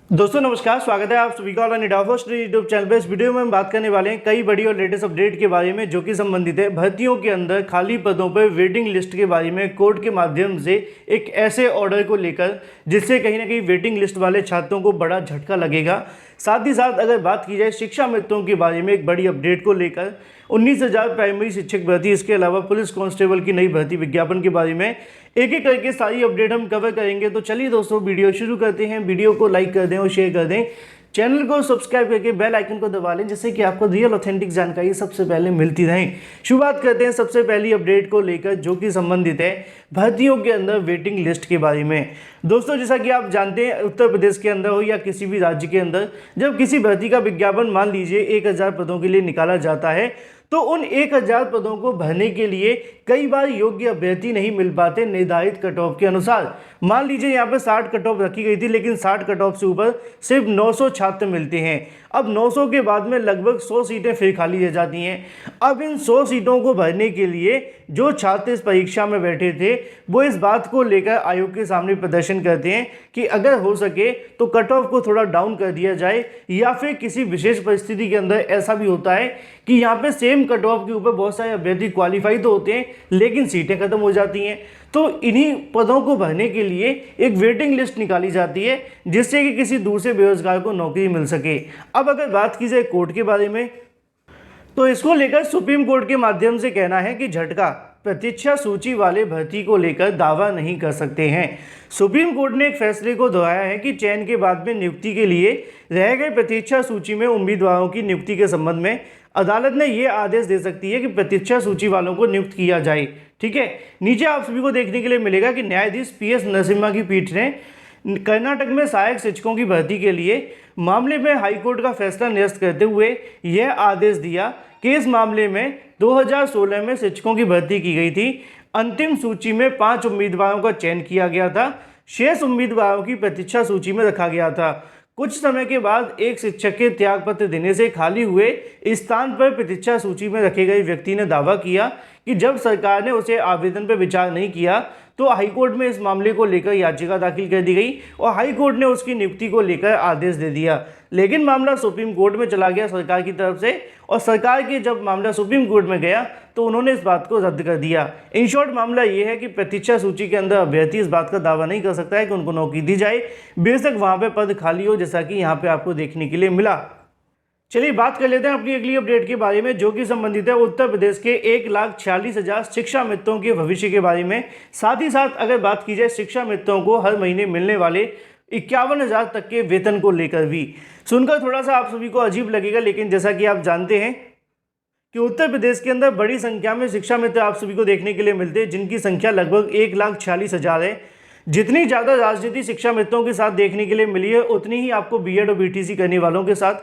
दोस्तों नमस्कार, स्वागत है आप सभी का ऑनलाइन यूट्यूब चैनल पे। इस वीडियो में हम बात करने वाले हैं कई बड़ी और लेटेस्ट अपडेट के बारे में जो कि संबंधित है भर्तियों के अंदर खाली पदों पर वेटिंग लिस्ट के बारे में। कोर्ट के माध्यम से एक ऐसे ऑर्डर को लेकर जिससे कहीं ना कहीं वेटिंग लिस्ट वाले छात्रों को बड़ा झटका लगेगा। साथ ही साथ अगर बात की जाए शिक्षा मित्रों के बारे में एक बड़ी अपडेट को लेकर 19,000 प्राइमरी शिक्षक भर्ती, इसके अलावा पुलिस कांस्टेबल की नई भर्ती विज्ञापन के बारे में एक एक करके सारी अपडेट हम कवर करेंगे। तो चलिए दोस्तों वीडियो शुरू करते हैं। वीडियो को लाइक कर दें और शेयर कर दें, चैनल को सब्सक्राइब करके बेल आइकन को दबा लें जिससे कि आपको रियल ऑथेंटिक जानकारी सबसे पहले मिलती रहे। शुरुआत करते हैं सबसे पहली अपडेट को लेकर जो कि संबंधित है भर्तियों के अंदर वेटिंग लिस्ट के बारे में। दोस्तों जैसा कि आप जानते हैं उत्तर प्रदेश के अंदर हो या किसी भी राज्य के अंदर जब किसी भर्ती का विज्ञापन मान लीजिए 1,000 पदों के लिए निकाला जाता है तो उन 1,000 पदों को भरने के लिए कई बार योग्य अभ्यर्थी नहीं मिल पाते निर्धारित कट ऑफ के अनुसार। मान लीजिए यहाँ पे 60 कट ऑफ रखी गई थी लेकिन 60 कट ऑफ से ऊपर सिर्फ 900 छात्र मिलते हैं। अब 900 के बाद में लगभग 100 सीटें फिर खाली रह जाती हैं। अब इन 100 सीटों को भरने के लिए जो छात्र इस परीक्षा में बैठे थे वो इस बात को लेकर आयोग के सामने प्रदर्शन करते हैं कि अगर हो सके तो कट ऑफ को थोड़ा डाउन कर दिया जाए, या फिर किसी विशेष परिस्थिति के अंदर ऐसा भी होता है कि यहाँ पे सेम कट ऑफ के ऊपर बहुत सारे अभ्यर्थी क्वालिफाई तो होते हैं लेकिन सीटें खत्म हो जाती हैं। तो इन्हीं पदों को भरने के लिए एक वेटिंग लिस्ट निकाली जाती है जिससे कि किसी दूसरे बेरोजगार को नौकरी मिल सके। अब अगर बात की जाए कोर्ट के बारे में तो इसको लेकर सुप्रीम कोर्ट के माध्यम से कहना है कि झटका, प्रतीक्षा सूची वाले भर्ती को लेकर दावा नहीं कर सकते हैं। सुप्रीम कोर्ट ने एक फैसले को दोहराया है कि चयन के बाद में नियुक्ति के लिए रह गए प्रतीक्षा सूची में उम्मीदवारों की नियुक्ति के संबंध में अदालत ने यह आदेश दे सकती है कि प्रतीक्षा सूची वालों को नियुक्त किया जाए। ठीक है, नीचे आप सभी को देखने के लिए मिलेगा कि न्यायाधीश PS नरसिम्हा की पीठ ने कर्नाटक में सहायक शिक्षकों की भर्ती के लिए मामले में हाईकोर्ट का फैसला निरस्त करते हुए यह आदेश दिया कि इस मामले में 2016 में शिक्षकों की भर्ती की गई थी। अंतिम सूची में 5 उम्मीदवारों का चयन किया गया था, शेष उम्मीदवारों की प्रतीक्षा सूची में रखा गया था। कुछ समय के बाद एक शिक्षक के त्यागपत्र देने से खाली हुए स्थान पर प्रतीक्षा सूची में रखे गए व्यक्ति ने दावा किया कि जब सरकार ने उसे आवेदन पर विचार नहीं किया तो हाईकोर्ट में इस मामले को लेकर याचिका दाखिल कर दी गई और हाईकोर्ट ने उसकी नियुक्ति को लेकर आदेश दे दिया। लेकिन मामला सुप्रीम कोर्ट में चला गया सरकार की तरफ से, और सरकार के जब मामला सुप्रीम कोर्ट में गया तो उन्होंने इस बात को रद्द कर दिया। इन शॉर्ट मामला ये है कि प्रतीक्षा सूची के अंदर अभ्यर्थी इस बात का दावा नहीं कर सकता है कि उनको नौकरी दी जाए, बेशक वहाँ पर पद खाली हो, जैसा कि यहाँ पर आपको देखने के लिए मिला। चलिए बात कर लेते हैं अपनी अगली अपडेट के बारे में जो कि संबंधित है उत्तर प्रदेश के 1,46,000 शिक्षा मित्रों के भविष्य के बारे में। साथ ही साथ अगर बात की जाए शिक्षा मित्रों को हर महीने मिलने वाले 51,000 तक के वेतन को लेकर भी। सुनकर थोड़ा सा आप सभी को अजीब लगेगा लेकिन जैसा कि आप जानते हैं कि उत्तर प्रदेश के अंदर बड़ी संख्या में शिक्षा मित्र आप सभी को देखने के लिए मिलते हैं जिनकी संख्या लगभग 1,46,000 है। जितनी ज़्यादा राजनीति शिक्षा मित्रों के साथ देखने के लिए मिली है उतनी ही आपको BEd और BTC करने वालों के साथ,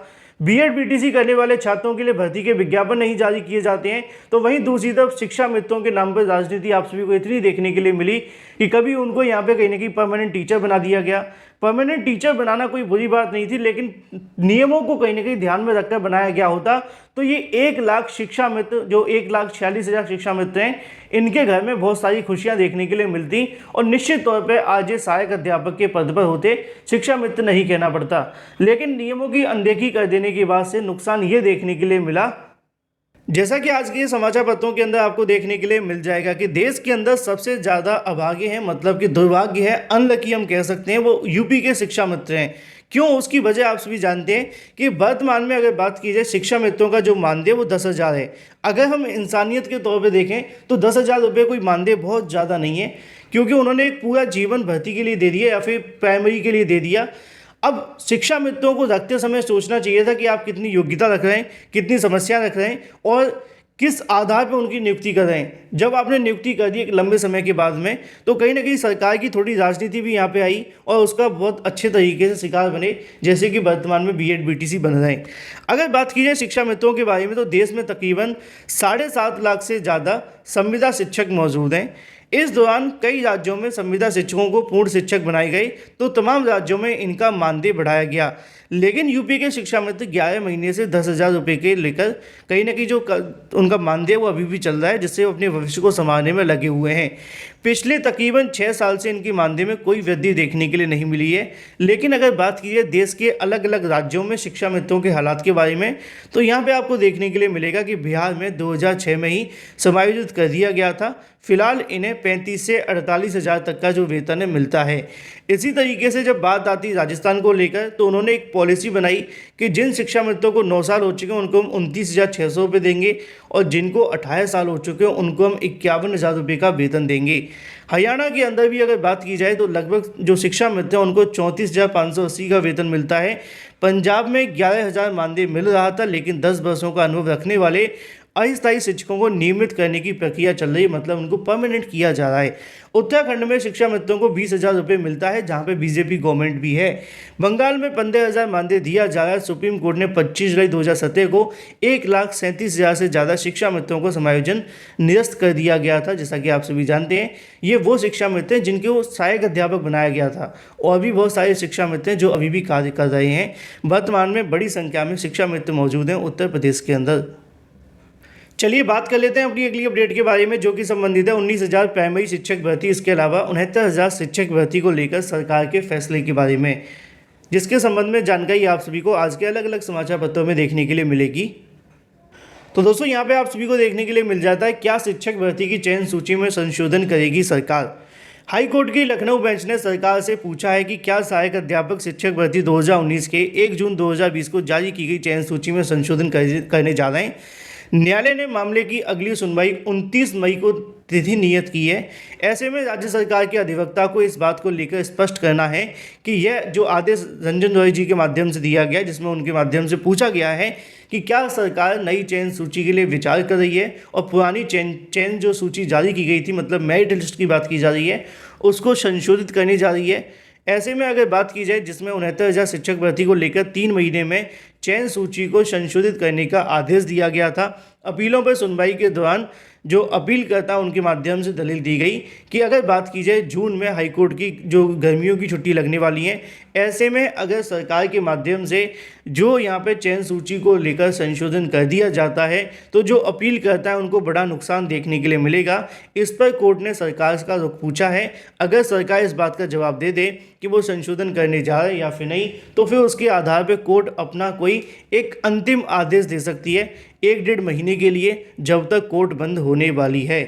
BEd BTC करने वाले छात्रों के लिए भर्ती के विज्ञापन नहीं जारी किए जाते हैं। तो वहीं दूसरी तरफ शिक्षा मित्रों के नाम पर राजनीति आप सभी को इतनी देखने के लिए मिली कि कभी उनको यहाँ पे कहीं ना कहीं परमानेंट टीचर बना दिया गया। परमानेंट टीचर बनाना कोई बुरी बात नहीं थी लेकिन नियमों को कहीं ना कहीं ध्यान में रखकर बनाया गया होता तो ये 1 लाख शिक्षा मित्र, जो 1,46,000 शिक्षा मित्र हैं, इनके घर में बहुत सारी खुशियां देखने के लिए मिलती और निश्चित तौर पे आज ये सहायक अध्यापक के पद पर होते, शिक्षा मित्र नहीं कहना पड़ता। लेकिन नियमों की अनदेखी कर देने के बाद से नुकसान ये देखने के लिए मिला, जैसा कि आज के समाचार पत्रों के अंदर आपको देखने के लिए मिल जाएगा कि देश के अंदर सबसे ज़्यादा अभागे हैं, मतलब कि दुर्भाग्य है, अनलकी हम कह सकते हैं, वो यूपी के शिक्षा मित्र हैं। क्यों, उसकी वजह आप सभी जानते हैं कि वर्तमान में अगर बात की जाए शिक्षा मित्रों का जो मानदेय वो 10,000 है। अगर हम इंसानियत के तौर पे देखें तो 10,000 रुपये कोई मानदेय बहुत ज़्यादा नहीं है, क्योंकि उन्होंने एक पूरा जीवन भर्ती के लिए दे दिया या फिर प्राइमरी के लिए दे दिया। अब शिक्षा मित्रों को रखते समय सोचना चाहिए था कि आप कितनी योग्यता रख रहे हैं, कितनी समस्या रख रहे हैं और किस आधार पर उनकी नियुक्ति कर रहे हैं। जब आपने नियुक्ति कर दी एक लंबे समय के बाद में तो कहीं ना कहीं सरकार की थोड़ी राजनीति भी यहाँ पे आई और उसका बहुत अच्छे तरीके से शिकार बने, जैसे कि वर्तमान में BEd BTC बन रहे हैं। अगर बात की जाए शिक्षा मित्रों के बारे में तो देश में तकरीबन 7.5 लाख से ज़्यादा संविदा शिक्षक मौजूद हैं। इस दौरान कई राज्यों में संविदा शिक्षकों को पूर्ण शिक्षक बनाए गए, तो तमाम राज्यों में इनका मानदेय बढ़ाया गया। लेकिन यूपी के शिक्षा मंत्री 11 महीने से 10,000 रुपये के लेकर कहीं ना कहीं जो उनका मानदेय वो अभी भी चल रहा है, जिससे वो अपने भविष्य को संभालने में लगे हुए हैं। पिछले तकरीबन 6 साल से इनकी मानदेय में कोई वृद्धि देखने के लिए नहीं मिली है। लेकिन अगर बात की जाए देश के अलग अलग राज्यों में शिक्षा मित्रों के हालात के बारे में, तो यहाँ पे आपको देखने के लिए मिलेगा कि बिहार में 2006 में ही समायोजित कर दिया गया था। फिलहाल इन्हें 35 से 48,000 तक का जो वेतन है मिलता है। इसी तरीके से जब बात आती है राजस्थान को लेकर, तो उन्होंने एक पॉलिसी बनाई कि जिन शिक्षा मित्रों को 9 साल हो चुके हैं उनको हम 29,600 रुपये देंगे, और जिनको 18 साल हो चुके हैं उनको हम 51,000 रुपये का वेतन देंगे। हरियाणा के अंदर भी अगर बात की जाए तो लगभग जो शिक्षा मित्र हैं उनको 34,580 का वेतन मिलता है। पंजाब में 11,000 मानदेय मिल रहा था, लेकिन 10 वर्षों का अनुभव रखने वाले अस्थायी शिक्षकों को नियमित करने की प्रक्रिया चल रही है, मतलब उनको परमानेंट किया जा रहा है। उत्तराखंड में शिक्षा मित्रों को 20,000 रुपये मिलता है, जहां पे बीजेपी गवर्नमेंट भी है। बंगाल में 15,000 मानदेय दिया जा रहा है। सुप्रीम कोर्ट ने 25 जुलाई 2017 को 1,37,000 से ज़्यादा शिक्षा मित्रों को समायोजन निरस्त कर दिया गया था। जैसा कि आप सभी जानते हैं, ये वो शिक्षा मित्र हैं जिनके वो सहायक अध्यापक बनाया गया था, और भी बहुत सारे शिक्षा मित्र हैं जो अभी भी कार्य कर रहे हैं। वर्तमान में बड़ी संख्या में शिक्षा मित्र मौजूद हैं उत्तर प्रदेश के अंदर। चलिए बात कर लेते हैं अपनी अगली अपडेट के बारे में, जो कि संबंधित है 19,000 प्राइमरी शिक्षक भर्ती, इसके अलावा 69,000 शिक्षक भर्ती को लेकर सरकार के फैसले के बारे में, जिसके संबंध में जानकारी आप सभी को आज के अलग अलग समाचार पत्रों में देखने के लिए मिलेगी। तो दोस्तों यहाँ पे आप सभी को देखने के लिए मिल जाता है, क्या शिक्षक भर्ती की चयन सूची में संशोधन करेगी सरकार। हाई कोर्ट की लखनऊ बेंच ने सरकार से पूछा है कि क्या सहायक अध्यापक शिक्षक भर्ती 2019 के 1 जून 2020 को जारी की गई चयन सूची में संशोधन करने जा रहे हैं। न्यायालय ने मामले की अगली सुनवाई 29 मई को तिथि नियत की है। ऐसे में राज्य सरकार के अधिवक्ता को इस बात को लेकर स्पष्ट करना है कि यह जो आदेश रंजन गोगोई जी के माध्यम से दिया गया, जिसमें उनके माध्यम से पूछा गया है कि क्या सरकार नई चयन सूची के लिए विचार कर रही है, और पुरानी चयन जो सूची जारी की गई थी, मतलब मेरिट लिस्ट की बात की जा रही है, उसको संशोधित करने जा रही है। ऐसे में अगर बात की जाए, जिसमें 69,000 शिक्षक भर्ती को लेकर 3 महीने में चयन सूची को संशोधित करने का आदेश दिया गया था। अपीलों पर सुनवाई के दौरान जो अपील करता उनके माध्यम से दलील दी गई कि अगर बात की जाए जून में हाईकोर्ट की जो गर्मियों की छुट्टी लगने वाली है, ऐसे में अगर सरकार के माध्यम से जो यहाँ पे चयन सूची को लेकर संशोधन कर दिया जाता है, तो जो अपील करता है उनको बड़ा नुकसान देखने के लिए मिलेगा। इस पर कोर्ट ने सरकार का रुख पूछा है। अगर सरकार इस बात का जवाब दे दे कि वो संशोधन करने जा रहे हैं या फिर नहीं, तो फिर उसके आधार पर कोर्ट अपना कोई एक अंतिम आदेश दे सकती है 1-1.5 महीने के लिए, जब तक कोर्ट बंद होने वाली है।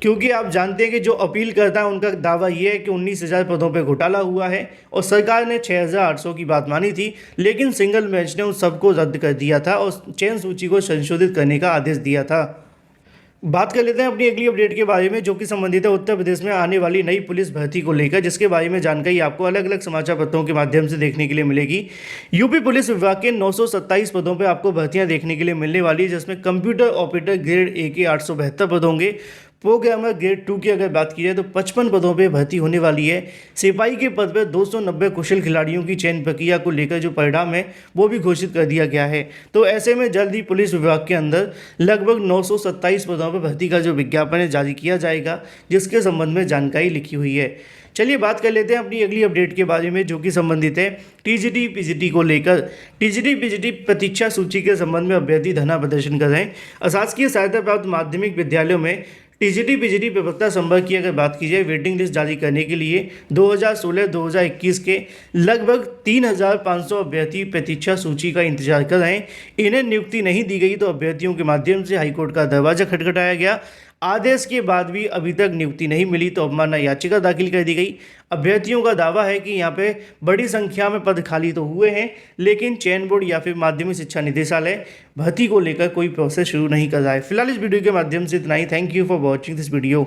क्योंकि आप जानते हैं कि जो अपील करता है उनका दावा ये है कि 19,000 पदों पर घोटाला हुआ है, और सरकार ने 6,800 की बात मानी थी, लेकिन सिंगल बेंच ने उन सबको रद्द कर दिया था और चयन सूची को संशोधित करने का आदेश दिया था। बात कर लेते हैं अपनी अगली अपडेट के बारे में, जो कि संबंधित है उत्तर प्रदेश में आने वाली नई पुलिस भर्ती को लेकर, जिसके बारे में जानकारी आपको अलग अलग समाचार पत्रों के माध्यम से देखने के लिए मिलेगी। यूपी पुलिस विभाग के 927 पदों पर आपको भर्तियां देखने के लिए मिलने वाली है, जिसमें कंप्यूटर ऑपरेटर ग्रेड ए के 872 पद होंगे। प्रोग्रामर ग्रेड 2 की अगर बात की जाए तो 55 पदों पर भर्ती होने वाली है। सिपाही के पद पर 290 कुशल खिलाड़ियों की चयन प्रक्रिया को लेकर जो परिणाम है वो भी घोषित कर दिया गया है। तो ऐसे में जल्द ही पुलिस विभाग के अंदर लगभग 927 पदों पर भर्ती का जो विज्ञापन है जारी किया जाएगा, जिसके संबंध में जानकारी लिखी हुई है। चलिए बात कर लेते हैं अपनी अगली अपडेट के बारे में, जो कि संबंधित है टीजीटी पीजीटी को लेकर। टीजीटी पीजीटी प्रतीक्षा सूची के संबंध में अभ्यर्थी धरना प्रदर्शन कर रहे हैं। अशासकीय सहायता प्राप्त माध्यमिक विद्यालयों में टीजीटी पीजीटी प्रवक्ता संवर्ग की अगर बात की जाए, वेटिंग लिस्ट जारी करने के लिए 2016-2021 के लगभग 3,500 अभ्यर्थी प्रतीक्षा सूची का इंतजार कर रहे हैं। इन्हें नियुक्ति नहीं दी गई, तो अभ्यर्थियों के माध्यम से हाईकोर्ट का दरवाजा खटखटाया गया। आदेश के बाद भी अभी तक नियुक्ति नहीं मिली, तो अवमानना याचिका दाखिल कर दी गई। अभ्यर्थियों का दावा है कि यहाँ पे बड़ी संख्या में पद खाली तो हुए हैं, लेकिन चयन बोर्ड या फिर माध्यमिक शिक्षा निदेशालय भर्ती को लेकर कोई प्रोसेस शुरू नहीं कर रहा है। फिलहाल इस वीडियो के माध्यम से इतना ही। Thank you for watching this video.